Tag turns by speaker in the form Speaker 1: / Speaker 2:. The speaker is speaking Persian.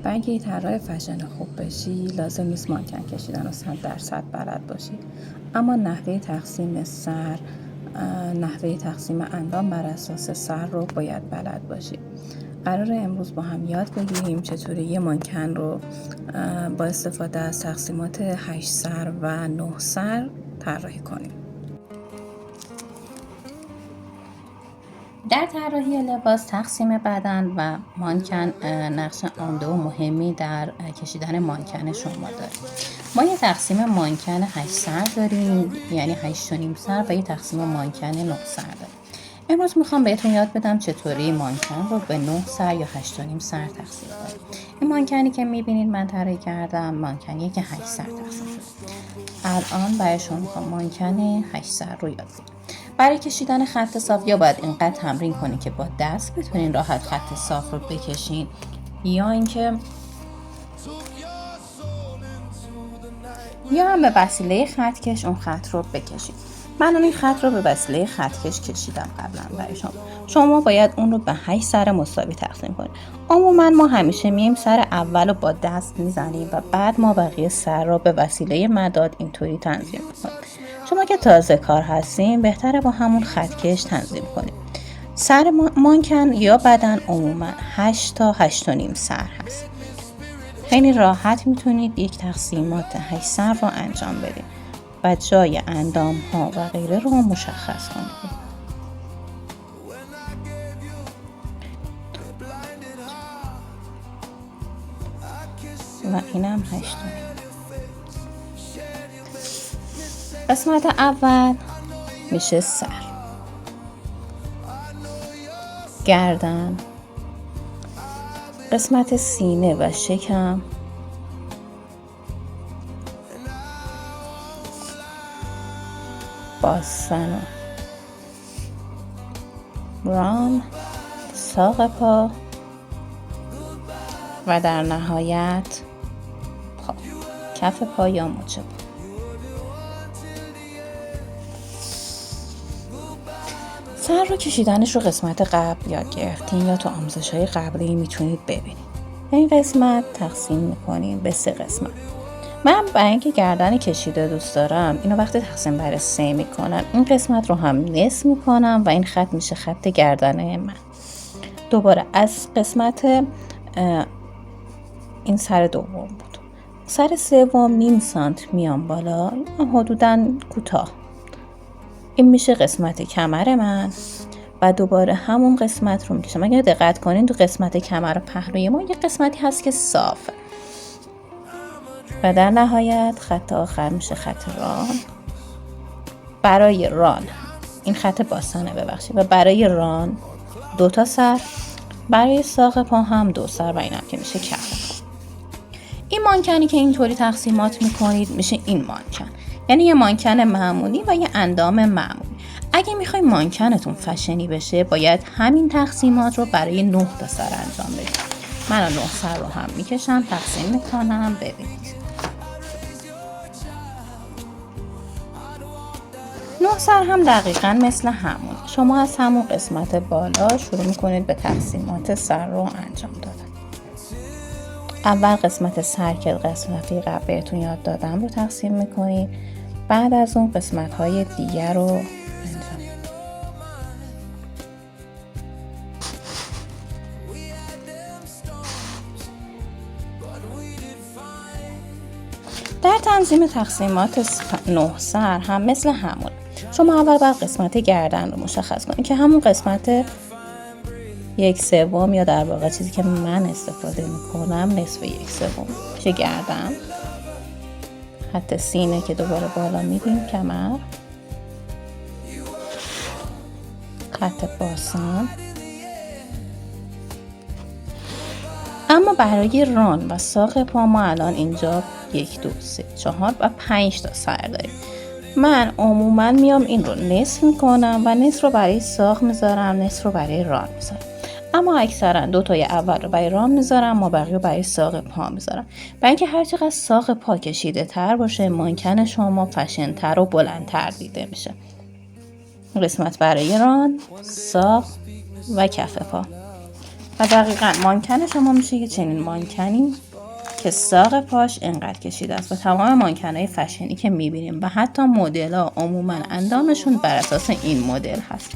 Speaker 1: برای اینکه طراح فشن خوب بشی لازم نیست مانکن کشیدن رو 100% بلد باشی، اما نحوه تقسیم سر، نحوه تقسیم اندام بر اساس سر رو باید بلد باشی. قراره امروز با هم یاد بگیریم چطوری یه مانکن رو با استفاده از تقسیمات 8 سر و 9 سر طراحی کنیم. در طراحی لباس تقسیم بدن و مانکن نقش عمده و مهمی در کشیدن مانکن شما داره. ما یه تقسیم مانکن 8 سر داریم، یعنی 8.5 سر، و یه تقسیم مانکن 9 سر داریم. امروز میخوام بهتون یاد بدم چطوری مانکن رو به 9 سر یا 8.5 سر تقسیم کنیم. این مانکنی که میبینید من طراحی کردم مانکنیه که 8 سر تقسیم شده. الان برای شما میخوام مانکن 8 سر رو یاد بگیرم. برای کشیدن خط صاف یا باید اینقدر تمرین کنید که با دست بتونین راحت خط صاف رو بکشین، یا اینکه یا هم به وسیله خطکش اون خط رو بکشید. من این خط رو به وسیله خطکش کشیدم قبلا برای شما باید اون رو به 8 سر مساوی تقسیم کنید. عموما ما همیشه میایم سر اول رو با دست میزنیم و بعد ما بقیه سر رو به وسیله مداد اینطوری تنظیم میکنیم. شما که تازه کار هستین بهتره با همون خطکش تنظیم کنیم. سر مانکن یا بدن عموما 8 تا 8.5 سر هست. خیلی راحت میتونید یک تقسیمات 8 سر رو انجام بدید و جای اندام ها و غیره رو مشخص کنید. و اینم 8.5. قسمت اول میشه سر، گردن، قسمت سینه و شکم، باسن و ران، ساق پا و در نهایت پا، کف پا یا مچ پا. سر رو کشیدنش رو قسمت قبل یاد گرفتین یا تو آموزش‌های قبلی میتونید ببینید. این قسمت تقسیم میکنیم به 3 قسمت. من برای اینکه گردن کشیده دوست دارم اینو وقتی تقسیم بر 3 میکنم این قسمت رو هم نصف میکنم و این خط میشه خط گردن من. دوباره از قسمت این سر دوم بود، سر سوم نیم سانت میام بالا، حدوداً کوتاه. این میشه قسمت کمر من و دوباره همون قسمت رو میکشم. اگر دقت کنین تو قسمت کمر و پهلوی ما یه قسمتی هست که صافه و در نهایت خط آخر میشه خط ران. برای ران این خط باسنه ببخشید و برای ران 2 تا سر، برای ساق پا هم 2 سر و اینم که میشه کف. این مانکنی که اینطوری تقسیمات میکنید میشه این مانکن، یعنی یه مانکن معمولی و یه اندام معمولی. اگه میخوای مانکنتون فشنی بشه باید همین تقسیمات رو برای 9 تا سر انجام بدید. من 9 سر رو هم میکشم تقسیم میکنم. ببینید 9 سر هم دقیقاً مثل همون. شما از همون قسمت بالا شروع میکنید به تقسیمات سر رو انجام دادن. اول قسمت سر که قسمتی قبل بهتون یاد دادم رو تقسیم میکنید، بعد از اون قسمت های دیگر رو انجام. در تنظیم تقسیمات 9 سر هم مثل همون. شما اول باید قسمت گردن رو مشخص کنید که همون قسمت 1/3 یا در واقع چیزی که من استفاده میکنم نصف 1/3 میشه گردن. خط سینه که دوباره بالا میریم، کمر، خط باسن. اما برای ران و ساق پا ما الان اینجا 1 2 3 4 و 5 تا سر داریم. من عموما میام این رو نصف میکنم و نصف رو برای ساق میذارم، نصف رو برای ران میذارم. اما اکثرا 2 تای اول رو برای ران میذارم و بقیه رو برای ساق پا میذارم. برای اینکه هر چقدر ساق پا کشیده تر باشه مانکن شما فشن تر و بلندتر دیده میشه. قسمت برای ران، ساق و کف پا. و دقیقاً مانکن شما میشه یه چنین مانکنی که ساق پاش اینقدر کشیده است و تمام مانکن‌های فشنی که میبینیم و حتی مدل‌ها عموماً اندامشون بر اساس این مدل هست.